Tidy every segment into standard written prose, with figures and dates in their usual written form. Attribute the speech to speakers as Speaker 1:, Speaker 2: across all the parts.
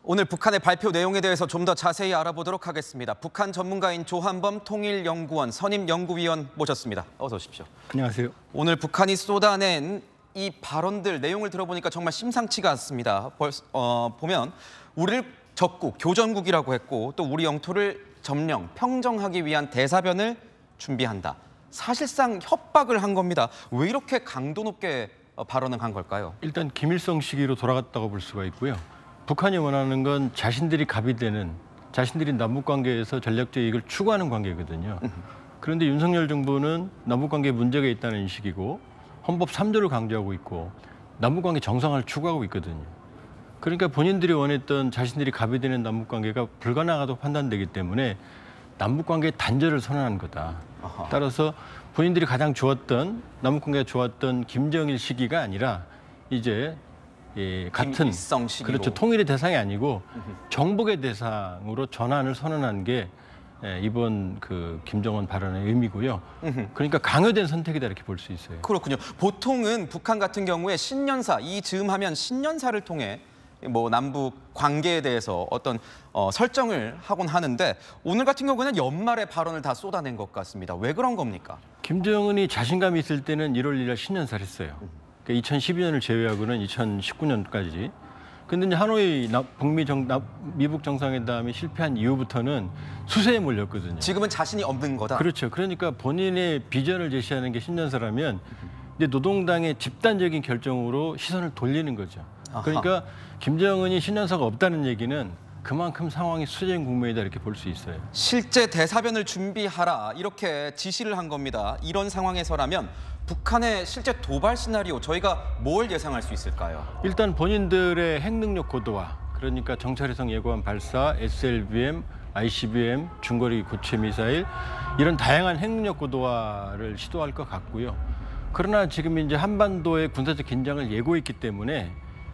Speaker 1: 오늘 북한의 발표 내용에 대해서 좀 더 자세히 알아보도록 하겠습니다. 북한 전문가인 조한범 통일연구원 선임연구위원 모셨습니다. 어서 오십시오.
Speaker 2: 안녕하세요.
Speaker 1: 오늘 북한이 쏟아낸 이 발언들 내용을 들어보니까 정말 심상치가 않습니다. 보면 우리를 적국, 교전국이라고 했고 또 우리 영토를 점령, 평정하기 위한 대사변을 준비한다. 사실상 협박을 한 겁니다. 왜 이렇게 강도 높게 발언을 한 걸까요?
Speaker 2: 일단 김일성 시기로 돌아갔다고 볼 수가 있고요. 북한이 원하는 건 자신들이 갑이 되는, 자신들이 남북관계에서 전략적 이익을 추구하는 관계거든요. 그런데 윤석열 정부는 남북관계에 문제가 있다는 인식이고 헌법 3조를 강조하고 있고 남북관계 정상화를 추구하고 있거든요. 그러니까 본인들이 원했던 자신들이 갑이 되는 남북관계가 불가능하다고 판단되기 때문에 남북관계의 단절을 선언한 거다. 따라서 본인들이 가장 좋았던, 남북관계가 좋았던 김정일 시기가 아니라 이제 같은 그렇죠, 통일의 대상이 아니고 정복의 대상으로 전환을 선언한 게 이번 그 김정은 발언의 의미고요. 그러니까 강요된 선택이다 이렇게 볼 수 있어요.
Speaker 1: 그렇군요. 보통은 북한 같은 경우에 신년사, 이 즈음하면 신년사를 통해 뭐 남북 관계에 대해서 어떤 설정을 하곤 하는데 오늘 같은 경우는 연말에 발언을 다 쏟아낸 것 같습니다. 왜 그런 겁니까? 김정은이
Speaker 2: 자신감이 있을 때는 1월 1일 신년사를 했어요. 그러니까 2012년을 제외하고는 2019년까지. 근데 이제 하노이 미북 정상회담이 실패한 이후부터는 수세에 몰렸거든요.
Speaker 1: 지금은 자신이 없는 거다.
Speaker 2: 그렇죠. 그러니까 본인의 비전을 제시하는 게 신년사라면 이제 노동당의 집단적인 결정으로 시선을 돌리는 거죠. 그러니까 김정은이 신년사가 없다는 얘기는 그만큼 상황이 수재인 국면이다 이렇게 볼 수 있어요.
Speaker 1: 실제 대사변을 준비하라 이렇게 지시를 한 겁니다. 이런 상황에서라면 북한의 실제 도발 시나리오 저희가 뭘 예상할 수 있을까요?
Speaker 2: 일단 본인들의 핵능력 고도화, 그러니까 정찰위성 예고함 발사, SLBM, ICBM, 중거리 고체 미사일 이런 다양한 핵능력 고도화를 시도할 것 같고요. 그러나 지금 이제 한반도의 군사적 긴장을 예고했기 때문에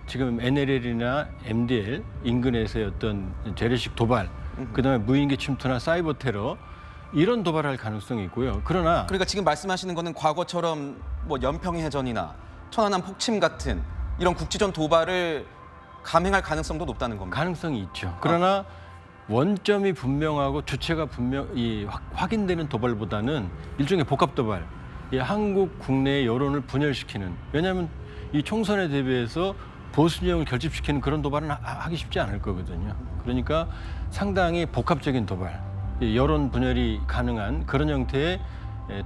Speaker 2: 지금 NLL이나 MDL 인근에서의 어떤 재래식 도발, 그다음에 무인기 침투나 사이버 테러 이런 도발할 가능성이 있고요. 그러나
Speaker 1: 지금 말씀하시는 거는 과거처럼 뭐 연평해전이나 천안함 폭침 같은 이런 국지전 도발을 감행할 가능성도 높다는 겁니다.
Speaker 2: 가능성이 있죠. 그러나 원점이 분명하고 주체가 확인되는 도발보다는 일종의 복합 도발, 한국 국내의 여론을 분열시키는, 왜냐하면 이 총선에 대비해서 보수 진영을 결집시키는 그런 도발은 하기 쉽지 않을 거거든요. 그러니까 상당히 복합적인 도발, 여론 분열이 가능한 그런 형태의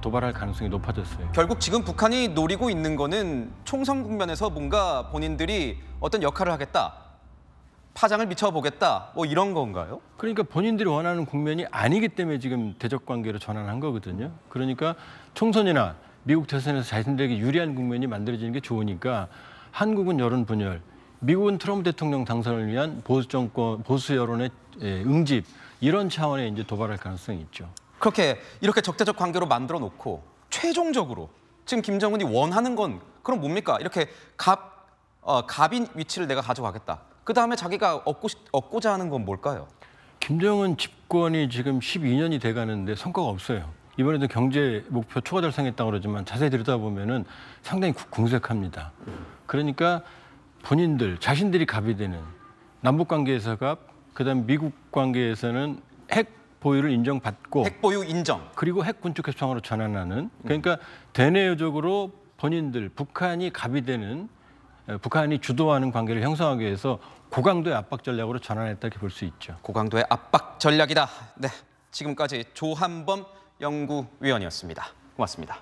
Speaker 2: 도발할 가능성이 높아졌어요.
Speaker 1: 결국 지금 북한이 노리고 있는 거는 총선 국면에서 뭔가 본인들이 어떤 역할을 하겠다, 파장을 미쳐보겠다, 뭐 이런 건가요?
Speaker 2: 그러니까 본인들이 원하는 국면이 아니기 때문에 지금 대적 관계로 전환한 거거든요. 그러니까 총선이나 미국 대선에서 자신들에게 유리한 국면이 만들어지는 게 좋으니까 한국은 여론 분열, 미국은 트럼프 대통령 당선을 위한 보수 정권, 보수 여론의 응집 이런 차원의 이제 도발할 가능성이 있죠.
Speaker 1: 이렇게 적대적 관계로 만들어 놓고 최종적으로 지금 김정은이 원하는 건 그럼 뭡니까? 이렇게 갑인 위치를 내가 가져가겠다. 그 다음에 자기가 얻고자 하는 건 뭘까요?
Speaker 2: 김정은 집권이 지금 12년이 돼가는데 성과가 없어요. 이번에도 경제 목표 초과 달성했다고 그러지만 자세히 들여다보면은 상당히 궁색합니다. 그러니까 본인들, 자신들이 갑이 되는 남북 관계에서 갑, 그다음 미국 관계에서는 핵 보유를 인정받고
Speaker 1: 핵 보유 인정.
Speaker 2: 그리고 핵 군축 협상으로 전환하는, 그러니까 대내적으로 본인들 북한이 갑이 되는, 북한이 주도하는 관계를 형성하기 위해서 고강도의 압박 전략으로 전환했다 이렇게 볼 수 있죠.
Speaker 1: 고강도의 압박 전략이다. 네, 지금까지 조한범 연구위원이었습니다. 고맙습니다.